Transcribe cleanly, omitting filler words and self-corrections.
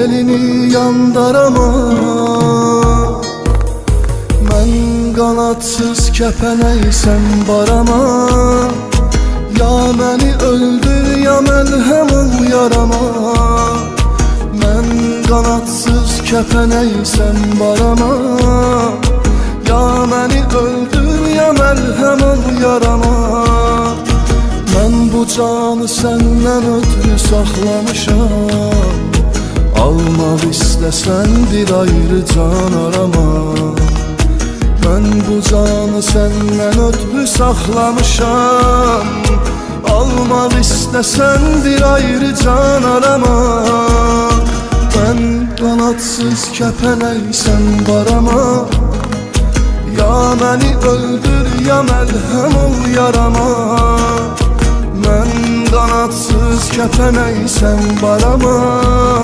elini yandarama. Mən qanadsız kəpənəysəm barama. Ya məni öldür, ya məlhəm ol yarama. Mən qanadsız kəpənəysəm barama. Ya məni öldür, ya məlhəm ol yarama. Mən bu canı səndən ötürü saxlamışam. Almaq istəsən bir ayrı can arama. Mən bu canı səndən ötürü saxlamışam. Almaq istəsən bir ayrı can arama. Mən qanadsız kəpənəysəm barama. Ya məni öldür, ya məlhəm ol yarama. Mən qanadsız kəpənəysəm barama.